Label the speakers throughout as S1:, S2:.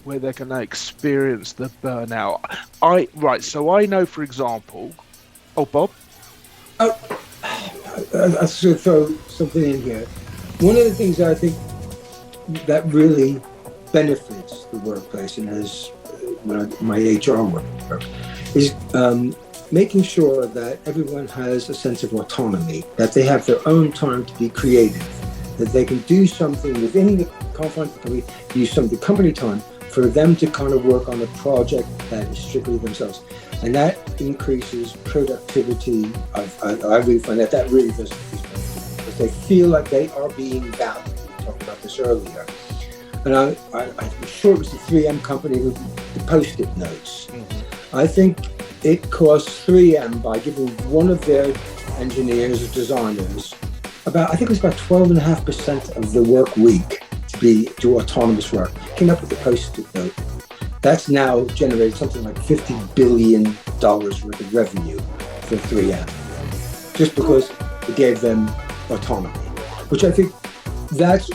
S1: where they're going to experience the burnout. So I know, for example. Oh, Bob.
S2: I should throw something in here. One of the things I think that really benefits the workplace, and as my HR work, is making sure that everyone has a sense of autonomy, that they have their own time to be creative, that they can do something within the confines of the company, use some of the company time for them to kind of work on a project that is strictly themselves. And that increases productivity. I really find that really does increase productivity because they feel like they are being valued. We talked about this earlier. And I'm sure it was the 3M company with the Post-it notes. Mm-hmm. I think it cost 3M by giving one of their engineers or designers I think it was about 12.5% of the work week to do autonomous work. Came up with the Post-it note. That's now generated something like $50 billion worth of revenue for 3M, just because it gave them autonomy. Which I think that's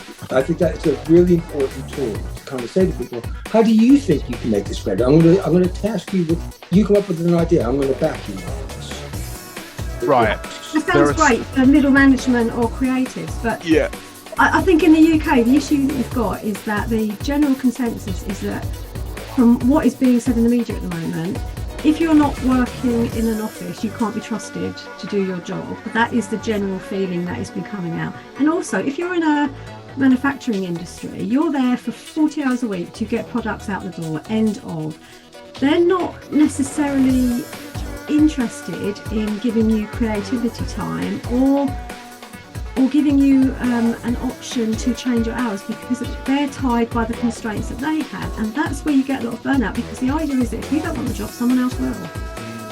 S2: a really important tool to kind of say to people, how do you think you can make this better? I'm going to task you you come up with an idea. I'm going to back you on this.
S1: Right.
S3: That sounds great for middle management or creatives, but
S1: yeah,
S3: I think in the UK the issue that you've got is that the general consensus is that, from what is being said in the media at the moment, if you're not working in an office, you can't be trusted to do your job. But that is the general feeling that has been coming out. And also, if you're in a manufacturing industry, you're there for 40 hours a week to get products out the door, end of. They're not necessarily interested in giving you creativity time or giving you an option to change your hours, because they're tied by the constraints that they have, and that's where you get a lot of burnout, because the idea is that if you don't want the job, someone else will.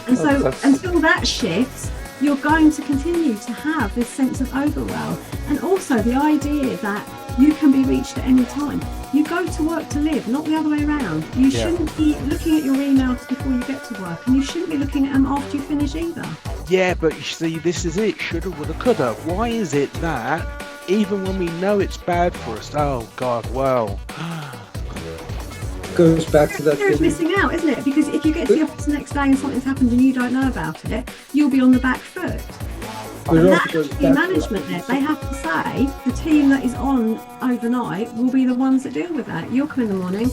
S3: And so until that shifts, you're going to continue to have this sense of overwhelm, and also the idea that you can be reached at any time. You go to work to live, not the other way around. You shouldn't be looking at your emails before you get to work, and you shouldn't be looking at them after you finish either.
S1: Yeah, but you see, this is it. Shoulda, woulda, coulda. Why is it that even when we know it's bad for us, oh God, well,
S2: goes back to that
S3: thing. It's missing out, isn't it? Because if you get to the office the next day and something's happened and you don't know about it, you'll be on the back foot. And that's actually management there. They have to say the team that is on overnight will be the ones that deal with that. You'll come in the morning,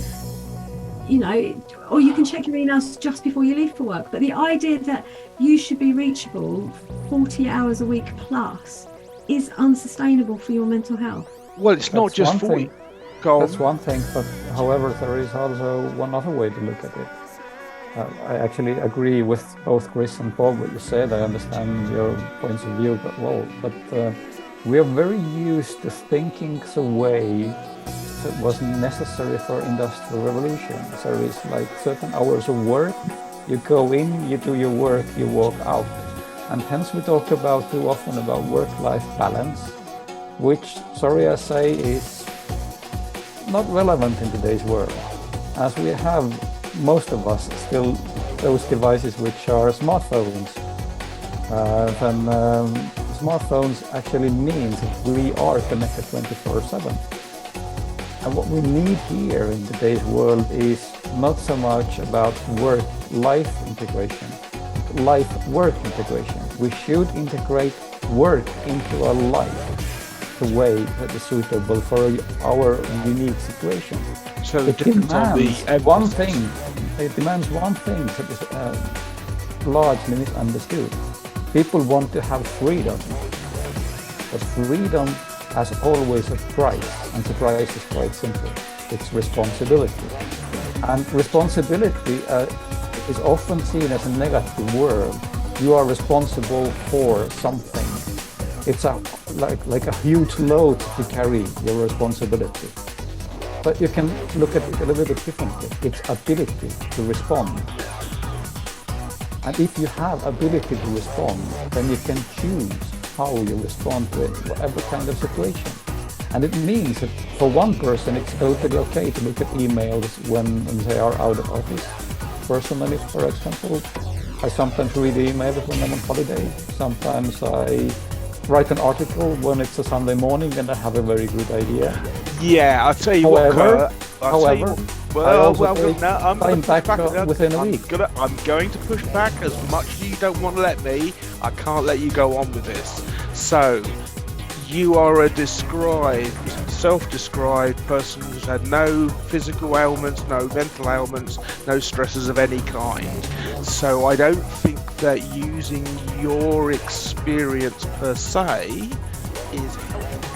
S3: or you can check your emails just before you leave for work. But the idea that you should be reachable 40 hours a week plus is unsustainable for your mental health.
S1: Well, it's not just 40.
S4: That's one thing, but however, there is also one other way to look at it. I actually agree with both Chris and Bob what you said. I understand your points of view, but we are very used to thinking the way that was necessary for industrial revolution. There is like certain hours of work, you go in, you do your work, you walk out. And hence we talk about too often about work-life balance, which, sorry I say, is not relevant in today's world, as we have, most of us, still those devices which are smartphones. Smartphones actually means that we are connected 24/7. And what we need here in today's world is not so much about work-life integration, life-work integration. We should integrate work into our life the way that is suitable for our unique situation.
S1: So it demands
S4: one thing. It demands one thing that is largely misunderstood. People want to have freedom, but freedom has always a price, and the price is quite simple. It's responsibility, and responsibility is often seen as a negative word. You are responsible for something. It's like a huge load to carry, your responsibility. But you can look at it a little bit differently. It's ability to respond. And if you have ability to respond, then you can choose how you respond to it, whatever kind of situation. And it means that for one person, it's totally okay to look at emails when they are out of office. Personally, for example, I sometimes read emails when I'm on holiday. Sometimes I write an article when it's a Sunday morning and I have a very good idea.
S1: Yeah, I'll tell you
S4: however,
S1: what.
S4: also
S1: well,
S4: take
S1: no, I'm
S4: time
S1: going to push
S4: back
S1: back
S4: within a week.
S1: I'm going to push back as much as you don't want to let me. I can't let you go on with this. So, you are a self-described person who's had no physical ailments, no mental ailments, no stresses of any kind. So I don't think that using your experience per se is helpful.